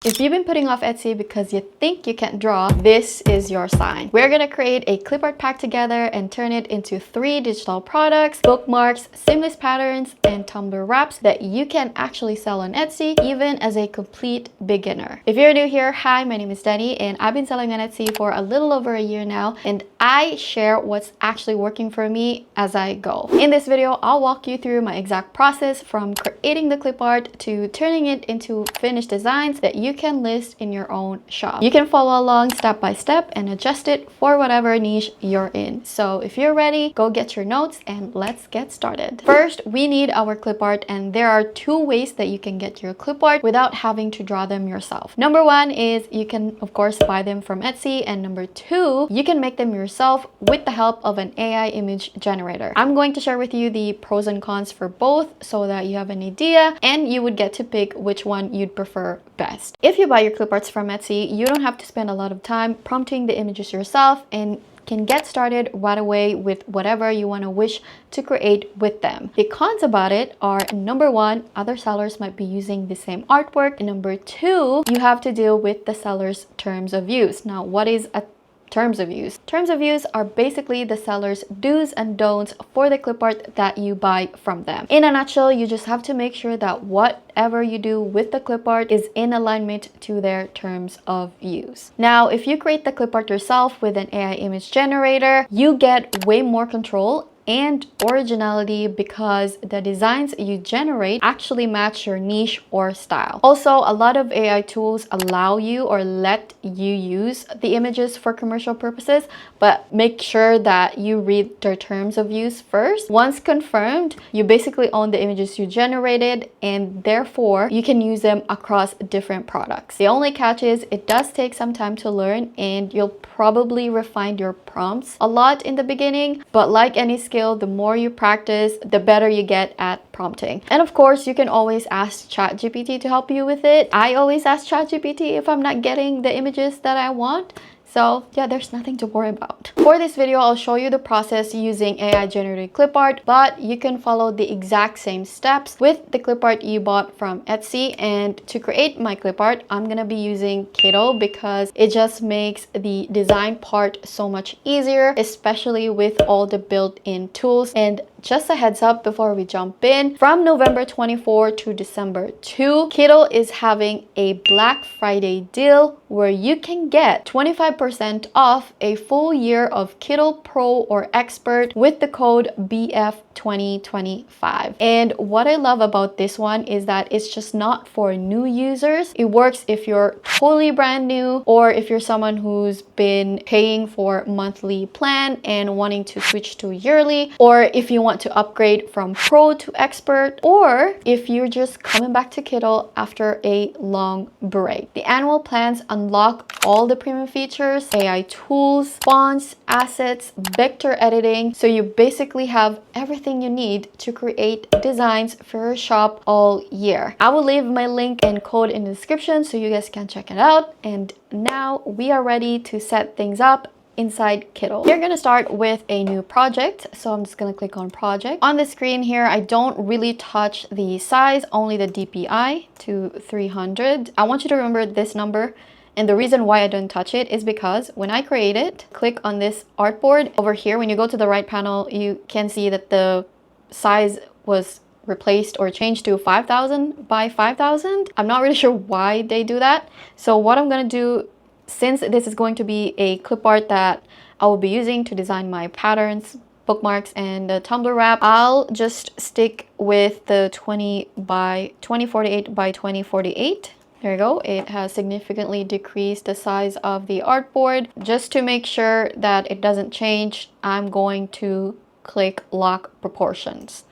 If you've been putting off Etsy because you think you can't draw, this is your sign. We're gonna create a Clipart pack together and turn it into 3 digital products, bookmarks, seamless patterns, and Tumbler wraps that you can actually sell on Etsy even as a complete beginner. If you're new here, hi, my name is Denny and I've been selling on Etsy for a little over a year now, and I share what's actually working for me as I go. In this video, I'll walk you through my exact process from creating the Clipart to turning it into finished designs that you can list in your own shop. You can follow along step by step and adjust it for whatever niche you're in. So if you're ready, go get your notes and let's get started. First, we need our Clipart, and there are 2 ways that you can get your Clipart without having to draw them yourself. Number 1 is you can of course buy them from Etsy, and number 2, you can make them yourself with the help of an AI image generator. I'm going to share with you the pros and cons for both so that you have an idea and you would get to pick which one you'd prefer best. If you buy your Cliparts from Etsy, you don't have to spend a lot of time prompting the images yourself and can get started right away with whatever you want to wish to create with them. The cons about it are, number 1, other sellers might be using the same artwork, and number 2, you have to deal with the seller's terms of use. Now, what is a terms of use? Terms of use are basically the seller's do's and don'ts for the Clipart that you buy from them. In a nutshell, you just have to make sure that whatever you do with the Clipart is in alignment to their terms of use. Now, if you create the Clipart yourself with an AI image generator, you get way more control and originality because the designs you generate actually match your niche or style. Also, a lot of AI tools allow you or let you use the images for commercial purposes, but make sure that you read their terms of use first. Once confirmed, you basically own the images you generated, and therefore you can use them across different products. The only catch is it does take some time to learn, and you'll probably refine your prompts a lot in the beginning, but like any skill, the more you practice, the better you get at prompting. And of course, you can always ask ChatGPT to help you with it. I always ask ChatGPT if I'm not getting the images that I want. So yeah, there's nothing to worry about. For this video, I'll show you the process using AI generated Clipart, but you can follow the exact same steps with the Clipart you bought from Etsy. And to create my Clipart, I'm gonna be using Kittl because it just makes the design part so much easier, especially with all the built-in tools. And just a heads up before we jump in, from November 24 to December 2, Kittl is having a Black Friday deal where you can get 25% off a full year of Kittl Pro or Expert with the code BF2025. And what I love about this one is that it's just not for new users. It works if you're totally brand new, or if you're someone who's been paying for monthly plan and wanting to switch to yearly, or if you want to upgrade from Pro to Expert, or if you're just coming back to Kittl after a long break. The annual plans unlock all the premium features, AI tools, fonts, assets, vector editing, so you basically have everything you need to create designs for your shop all year. I will leave my link and code in the description so you guys can check it out. And now we are ready to set things up inside Kittl. You're gonna start with a new project, so I'm just gonna click on project. On the screen here, I don't really touch the size, only the DPI to 300. I want you to remember this number, and the reason why I don't touch it is because when I create it, click on this artboard over here. When you go to the right panel, you can see that the size was replaced or changed to 5,000 by 5,000. I'm not really sure why they do that. So what I'm gonna do, since this is going to be a Clipart that I will be using to design my patterns, bookmarks, and the Tumbler wrap, I'll just stick with the 2048 by 2048. There you go. It has significantly decreased the size of the artboard. Just to make sure that it doesn't change, I'm going to click lock proportions.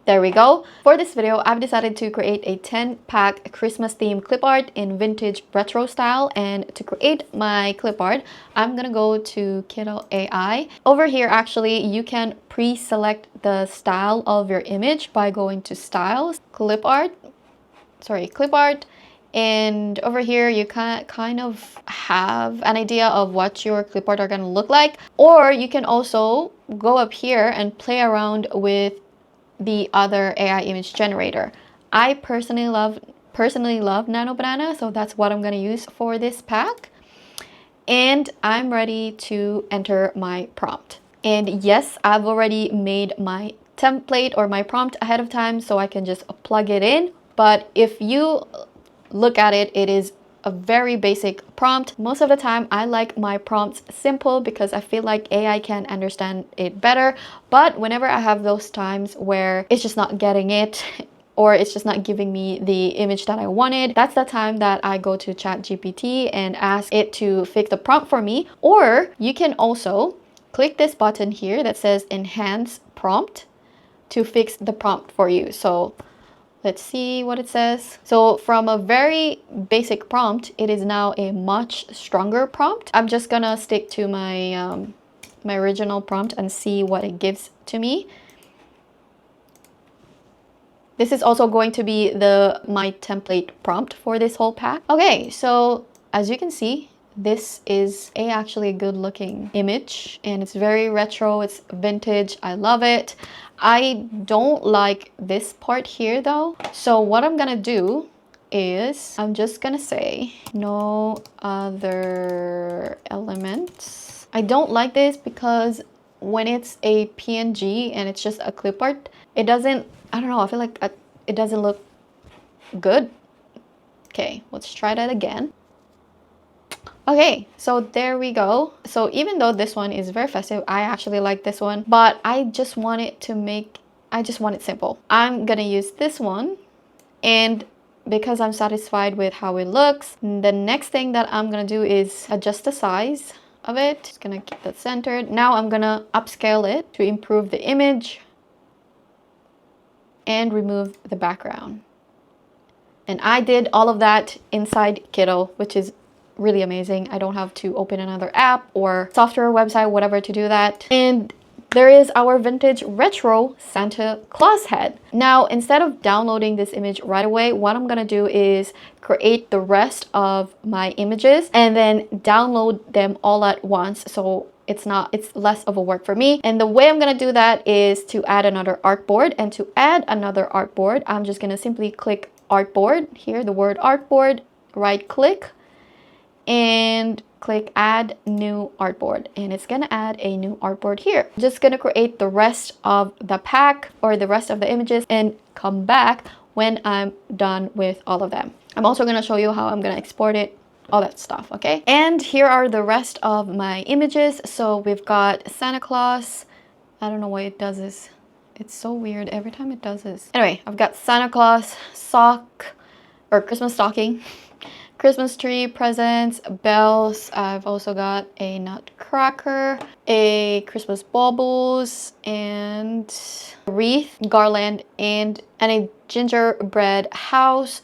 There we go. For this video, I've decided to create a 10-pack Christmas themed Clipart in vintage retro style. And to create my Clipart, I'm gonna go to Kittl AI. Over here, actually, you can pre-select the style of your image by going to Styles, Clipart, and over here you can kind of have an idea of what your Clipart are going to look like. Or you can also go up here and play around with the other AI image generator. I personally love personally love Nano Banana, so that's what I'm gonna use for this pack. And I'm ready to enter my prompt. And yes, I've already made my template or my prompt ahead of time, so I can just plug it in. But if you look at it, it is a very basic prompt. Most of the time I like my prompts simple because I feel like AI can understand it better. But whenever I have those times where it's just not getting it, or it's just not giving me the image that I wanted, that's the time that I go to ChatGPT and ask it to fix the prompt for me. Or you can also click this button here that says enhance prompt to fix the prompt for you. So let's see what it says. So from a very basic prompt, it is now a much stronger prompt. I'm just gonna stick to my my original prompt and see what it gives to me. This is also going to be my template prompt for this whole pack. Okay, so as you can see, this is actually a good looking image, and it's very retro, it's vintage, I love it. I don't like this part here though. So what I'm gonna do is I'm just gonna say no other elements. I don't like this because when it's a PNG and it's just a clip art, it doesn't, I don't know, I feel like it doesn't look good. Okay, let's try that again. Okay, so there we go. So even though this one is very festive, I actually like this one, but I just want it simple. I'm gonna use this one, and because I'm satisfied with how it looks, the next thing that I'm gonna do is adjust the size of it. Just gonna keep that centered. Now I'm gonna upscale it to improve the image and remove the background. And I did all of that inside Kittl, which is really amazing. I don't have to open another app or software website, whatever, to do that. And there is our vintage retro Santa Claus head. Now, instead of downloading this image right away, what I'm gonna do is create the rest of my images and then download them all at once, so it's less of a work for me. And the way I'm gonna do that is to add another artboard. And to add another artboard, I'm just gonna simply click artboard here, the word artboard, right click and click add new artboard, and it's gonna add a new artboard here. I'm just gonna create the rest of the pack or the rest of the images and come back when I'm done with all of them. I'm also gonna show you how I'm gonna export it, all that stuff, okay? And here are the rest of my images. So we've got Santa Claus. I don't know why it does this. It's so weird every time it does this. Anyway, I've got Santa Claus, sock, or Christmas stocking, Christmas tree, presents, bells. I've also got a nutcracker, a Christmas baubles, and a wreath, garland, and a gingerbread house.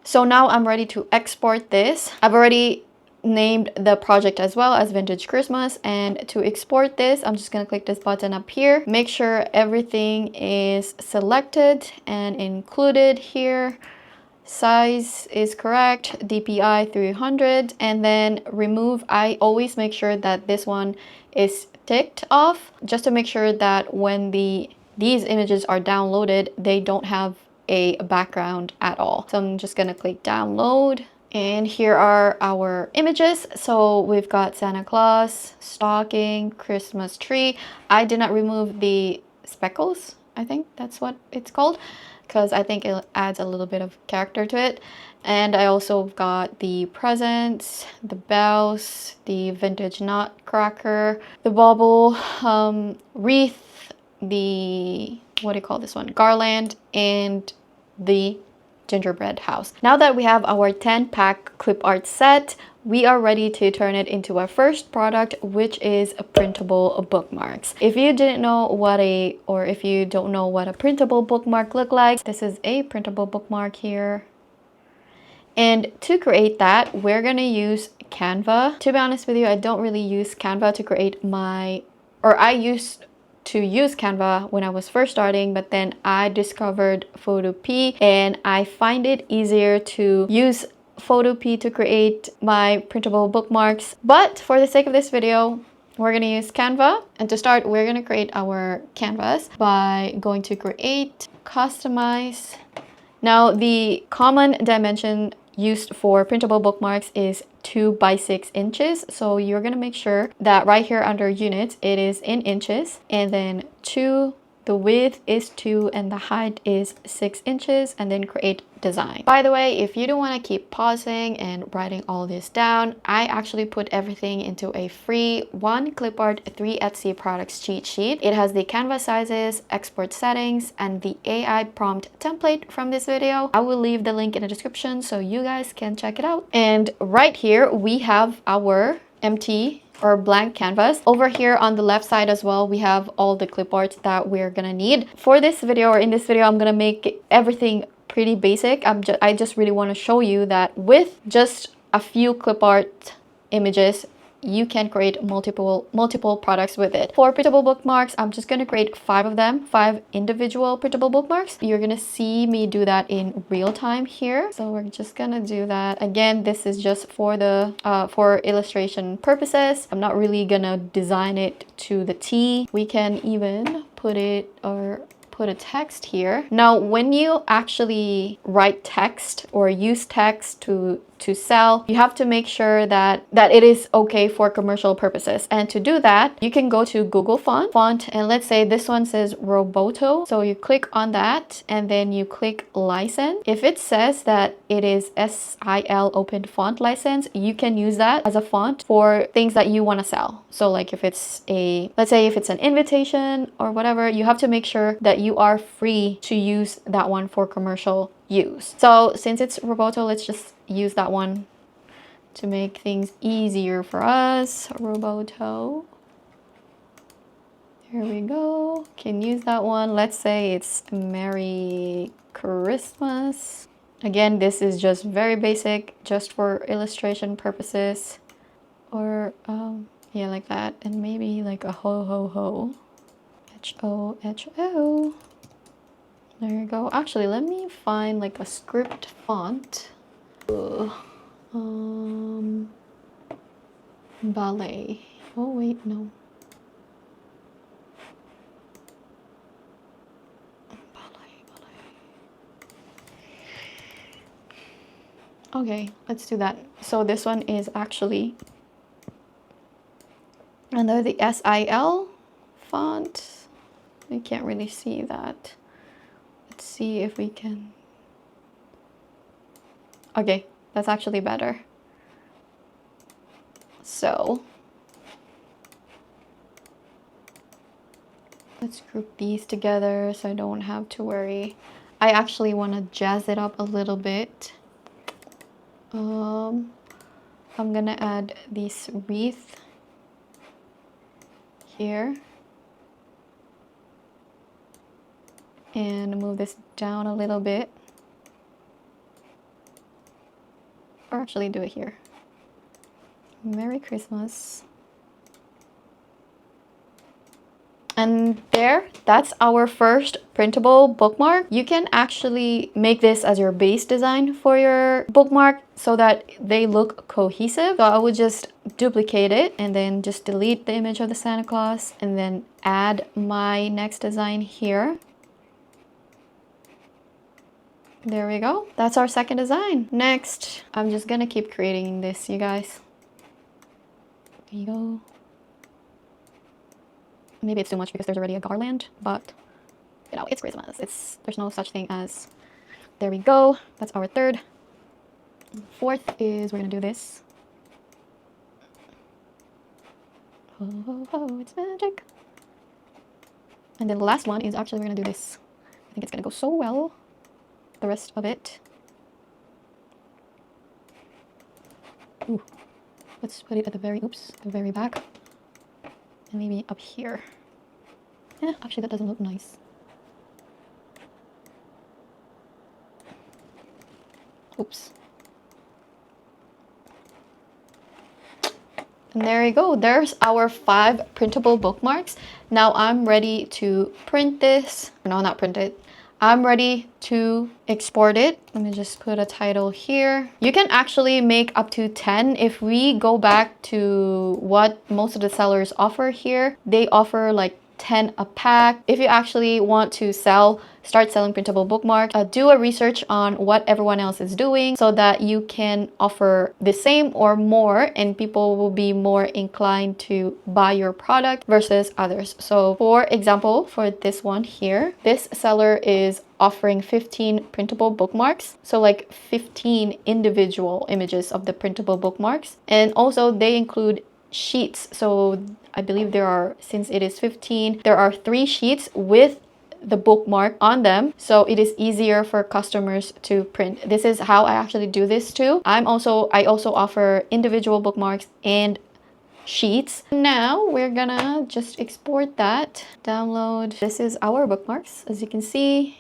So now I'm ready to export this. I've already named the project as well as Vintage Christmas, and to export this, I'm just gonna click this button up here. Make sure everything is selected and included here. Size is correct, DPI 300, and then remove. I always make sure that this one is ticked off, just to make sure that when these images are downloaded, they don't have a background at all. So I'm just gonna click download, and here are our images. So we've got Santa Claus, stocking, Christmas tree. I did not remove the speckles, I think that's what it's called, because I think it adds a little bit of character to it. And I also got the presents, the bells, the vintage nutcracker, the bauble, wreath, the, what do you call this one, garland, and the gingerbread house. Now that we have our 10-pack clip art set, we are ready to turn it into our first product, which is a printable bookmarks. If you didn't know if you don't know what a printable bookmark look like, this is a printable bookmark here. And to create that, we're gonna use Canva. To be honest with you, I don't really use Canva to create I used to use Canva when I was first starting, but then I discovered Photopea, and I find it easier to use Photopea to create my printable bookmarks. But for the sake of this video, we're gonna use Canva. And to start, we're gonna create our canvas by going to create, customize, Now, the common dimension used for printable bookmarks is 2 by 6 inches. So you're gonna make sure that right here under units, it is in inches, and then 2, the width is 2 and the height is 6 inches, and then create design. By the way, if you don't want to keep pausing and writing all this down, I actually put everything into a free 1 Clipart 3 Etsy products cheat sheet. It has the canvas sizes, export settings, and the AI prompt template from this video. I will leave the link in the description so you guys can check it out. And right here we have our empty or blank canvas. Over here on the left side as well, we have all the clip arts that we're gonna need. For this video, or in this video, I'm gonna make everything pretty basic. I just really want to show you that with just a few clip art images, you can create multiple products with it. For printable bookmarks, I'm just going to create 5 of them, 5 individual printable bookmarks. You're going to see me do that in real time here. So we're just going to do that. Again, this is just for the for illustration purposes. I'm not really going to design it to the T. We can even put it or put a text here. Now, when you actually write text or use text to sell, you have to make sure that it is okay for commercial purposes. And to do that, you can go to Google font, and let's say this one says Roboto. So you click on that and then you click license. If it says that it is SIL open font license, you can use that as a font for things that you want to sell. So like if it's let's say if it's an invitation or whatever, you have to make sure that you are free to use that one for commercial use. So since it's Roboto, let's just use that one to make things easier for us. Roboto. Here we go. Can use that one. Let's say it's Merry Christmas. Again, this is just very basic, just for illustration purposes. Or yeah, like that. And maybe like a ho ho ho. H-O, H-O. There you go. Actually, let me find like a script font. Ballet. Oh wait, no. Ballet. Okay, let's do that. So this one is actually under the SIL font. We can't really see that. Let's see if we can. Okay, that's actually better. So let's group these together so I don't have to worry. I actually want to jazz it up a little bit. I'm gonna add this wreath here and move this down a little bit. Or actually do it here. Merry Christmas. And there, that's our first printable bookmark. You can actually make this as your base design for your bookmark so that they look cohesive. So I would just duplicate it and then just delete the image of the Santa Claus and then add my next design here. There we go. That's our second design. Next, I'm just gonna keep creating this, you guys. There you go. Maybe it's too much because there's already a garland, but you know, it's Christmas. There's no such thing as. There we go. That's our third. Fourth is we're gonna do this. Oh, it's magic. And then the last one is actually we're gonna do this. I think it's gonna go so well. The rest of it. Ooh. Let's put it at the very back. And maybe up here. Yeah, actually that doesn't look nice. Oops. And there you go. There's our 5 printable bookmarks. Now I'm ready to print this. No, not print it. I'm ready to export it. Let me just put a title here. You can actually make up to 10. If we go back to what most of the sellers offer here, they offer like 10 a pack. If you actually want to start selling printable bookmarks, do a research on what everyone else is doing so that you can offer the same or more, and people will be more inclined to buy your product versus others. So for example, for this one here, this seller is offering 15 printable bookmarks, so like 15 individual images of the printable bookmarks, and also they include sheets. So I believe since it is 15, there are 3 sheets with the bookmark on them, so it is easier for customers to print. This is how I actually do this too. I also offer individual bookmarks and sheets. Now we're gonna just export that, download. This is our bookmarks, as you can see.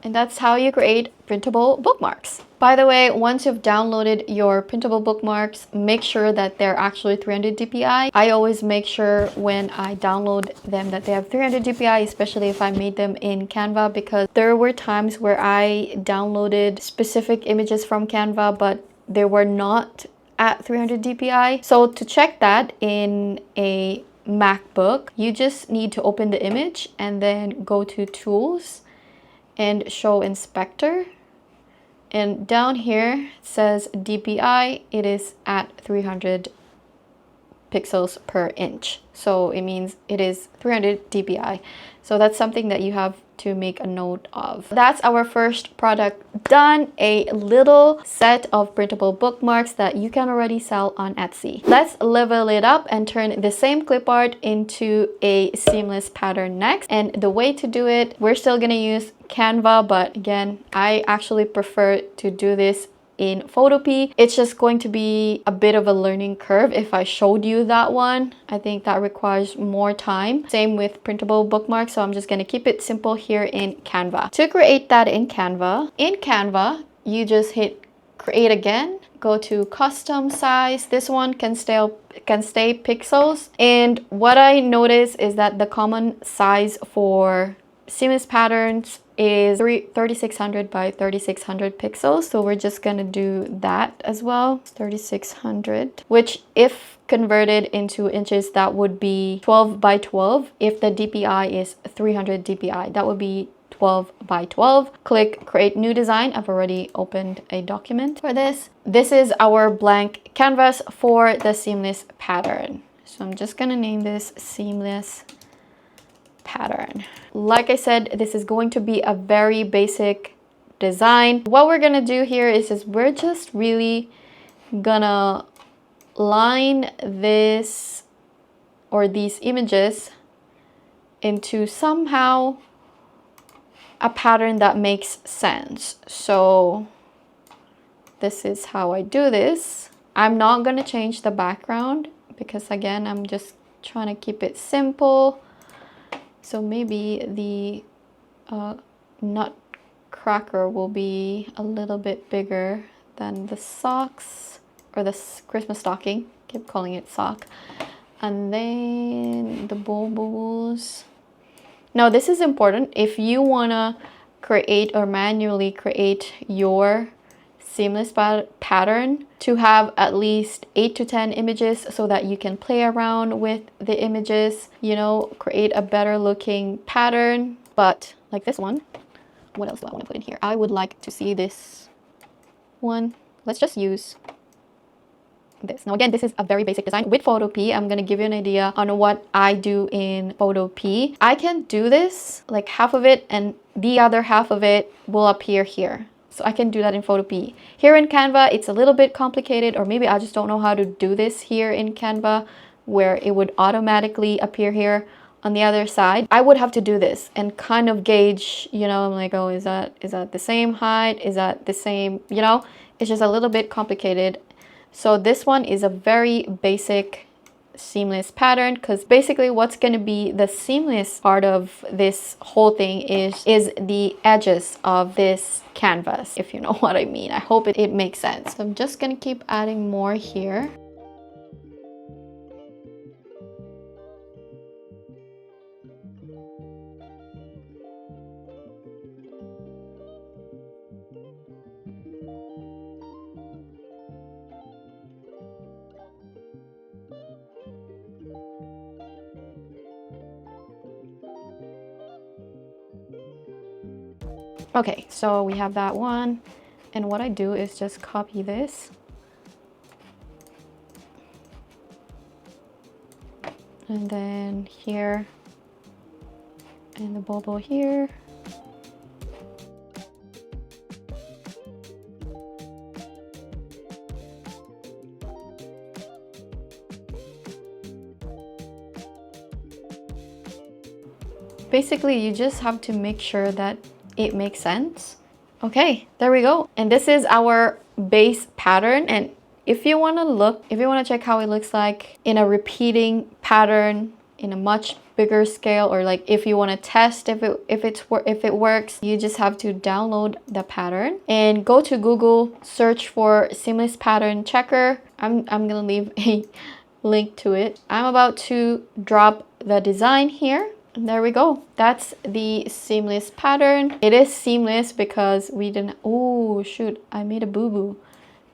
And that's how you create printable bookmarks. By the way, once you've downloaded your printable bookmarks, make sure that they're actually 300 dpi. I always make sure when I download them that they have 300 dpi, especially if I made them in Canva, because there were times where I downloaded specific images from Canva, but they were not at 300 dpi. So to check that in a MacBook, you just need to open the image and then go to Tools and Show Inspector, and down here it says DPI. It is at 300 pixels per inch, so it means it is 300 dpi. So that's something that you have to make a note of. That's our first product done, a little set of printable bookmarks that you can already sell on Etsy. Let's level it up and turn the same clip art into a seamless pattern next. And the way to do it, we're still gonna use Canva, but again, I actually prefer to do this in Photopea. It's just going to be a bit of a learning curve if I showed you that one. I think that requires more time. Same with printable bookmarks, so I'm just going to keep it simple here in Canva. To create that in Canva, you just hit create again, go to custom size. This one can stay pixels, and what I notice is that the common size for seamless patterns is 3600 by 3600 pixels, so we're just gonna do that as well. 3600, which if converted into inches, that would be 12 by 12. If the DPI is 300 DPI, that would be 12 by 12. Click create new design. I've already opened a document for this. This is our blank canvas for the seamless pattern, so I'm just gonna name this seamless pattern. Like I said, this is going to be a very basic design. What we're gonna do here is we're just really gonna line this or these images into somehow a pattern that makes sense. So this is how I do this. I'm not gonna change the background because again, I'm just trying to keep it simple. So maybe the nutcracker will be a little bit bigger than the socks, or the Christmas stocking. Keep calling it sock. And then the bubbles. Now this is important. If you wanna create or manually create your seamless pattern, to have at least 8 to 10 images so that you can play around with the images, you know, create a better looking pattern. But like this one, what else do I want to put in here? I would like to see this one. Let's just use this. Now again, this is a very basic design. With Photopea, I'm gonna give you an idea on what I do in Photopea. I can do this, like half of it, and the other half of it will appear here. So I can do that in Photopea. Here in Canva, it's a little bit complicated, or maybe I just don't know how to do this here in Canva, where it would automatically appear here on the other side. I would have to do this and kind of gauge, you know, I'm like, oh, is that the same height? Is that the same, you know? It's just a little bit complicated. So this one is a very basic seamless pattern, because basically what's going to be the seamless part of this whole thing is the edges of this canvas, if you know what I mean. I hope it makes sense. So I'm just going to keep adding more here. Okay, so we have that one. And what I do is just copy this. And then here, and the bubble here. Basically, you just have to make sure that it makes sense. Okay, there we go. And this is our base pattern. And if you want to check how it looks like in a repeating pattern in a much bigger scale, or like if you want to test if it works, you just have to download the pattern and go to Google, search for seamless pattern checker. I'm gonna leave a link to it. I'm about to drop the design here. And there we go. That's the seamless pattern. It is seamless because we didn't, oh shoot, I made a boo-boo.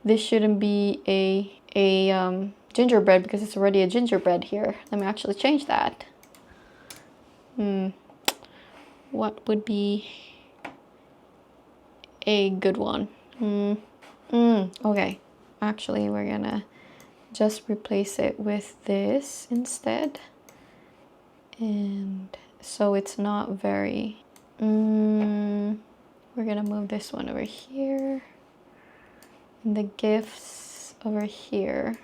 This shouldn't be a gingerbread because it's already a gingerbread here. Let me actually change that. What would be a good one? Okay. Actually, we're gonna just replace it with this instead. And so it's not very, we're gonna move this one over here and the gifts over here.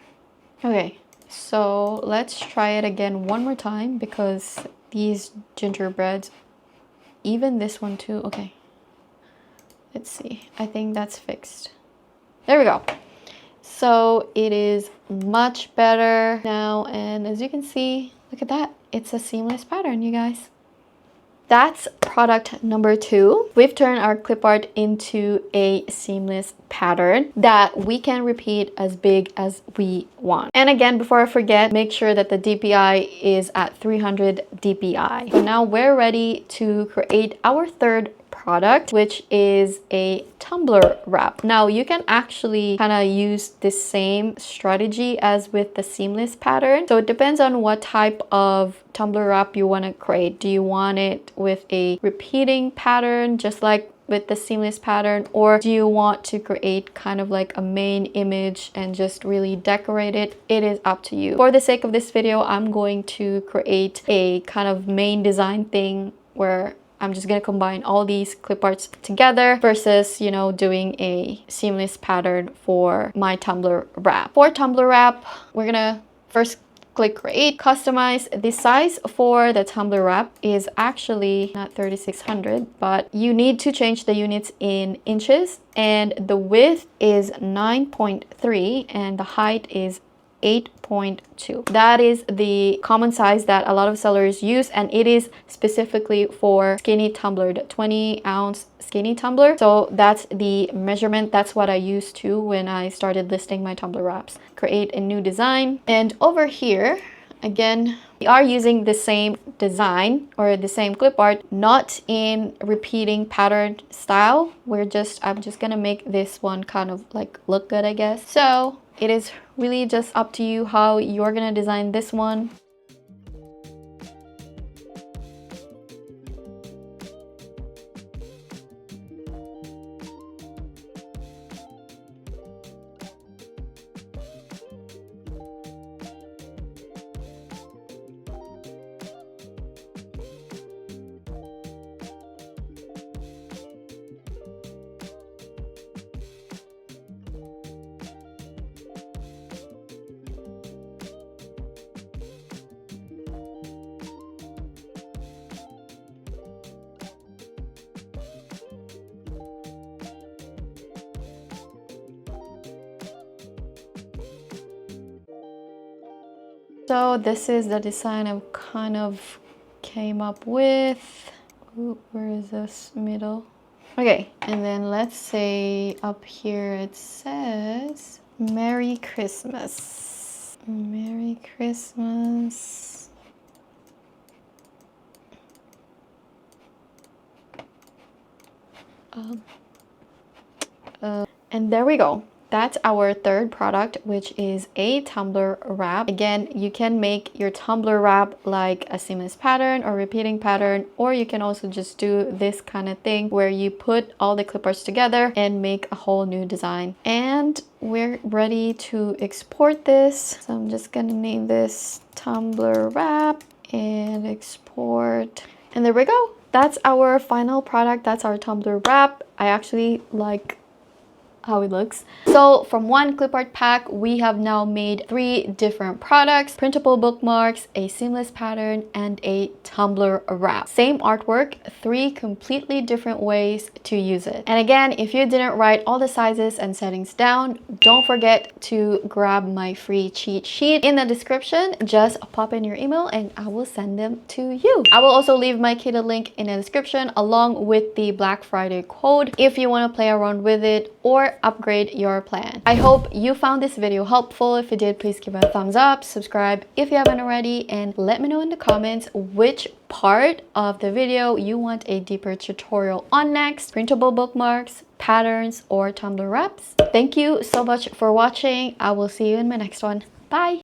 Okay, so let's try it again one more time because these gingerbreads, even this one too. Okay, let's see. I think that's fixed. There we go. So it is much better now, and as you can see, look at that. It's a seamless pattern, you guys. That's product number 2. We've turned our clip art into a seamless pattern that we can repeat as big as we want. And again, before I forget, make sure that the DPI is at 300 DPI. So now we're ready to create our third product, which is a tumbler wrap. Now you can actually kind of use the same strategy as with the seamless pattern. So it depends on what type of tumbler wrap you want to create. Do you want it with a repeating pattern just like with the seamless pattern, or do you want to create kind of like a main image and just really decorate it? It is up to you. For the sake of this video, I'm going to create a kind of main design thing where I'm just gonna combine all these clip arts together versus, you know, doing a seamless pattern for my tumbler wrap. For tumbler wrap, we're gonna first click create, customize. The size for the tumbler wrap is actually not 3600, but you need to change the units in inches, and the width is 9.3 and the height is 8.2. That is the common size that a lot of sellers use, and it is specifically for skinny tumbler, the 20-ounce skinny tumbler. So that's the measurement. That's what I used to when I started listing my tumbler wraps. Create a new design, and over here again we are using the same design or the same clip art, not in repeating pattern style. I'm just gonna make this one kind of like look good, I guess. So it is really just up to you how you're gonna design this one. So this is the design I've kind of came up with. Ooh, where is this middle? Okay, and then let's say up here it says Merry Christmas. Merry Christmas. And there we go. that's our third product, which is a tumbler wrap. Again, you can make your tumbler wrap like a seamless pattern or repeating pattern, or you can also just do this kind of thing where you put all the clippers together and make a whole new design. And we're ready to export this. So I'm just gonna name this tumbler wrap and export. And there we go. That's our final product. That's our tumbler wrap. I actually like how it looks. So from one Clipart pack, we have now made 3 different products: printable bookmarks, a seamless pattern, and a tumbler wrap. Same artwork, 3 completely different ways to use it. And again, if you didn't write all the sizes and settings down, don't forget to grab my free cheat sheet in the description. Just pop in your email and I will send them to you. I will also leave my Kittl link in the description along with the Black Friday code if you want to play around with it or upgrade your plan. I hope you found this video helpful. If you did, please give it a thumbs up, subscribe if you haven't already, and let me know in the comments which part of the video you want a deeper tutorial on next: printable bookmarks, patterns, or tumbler wraps. Thank you so much for watching. I will see you in my next one. Bye!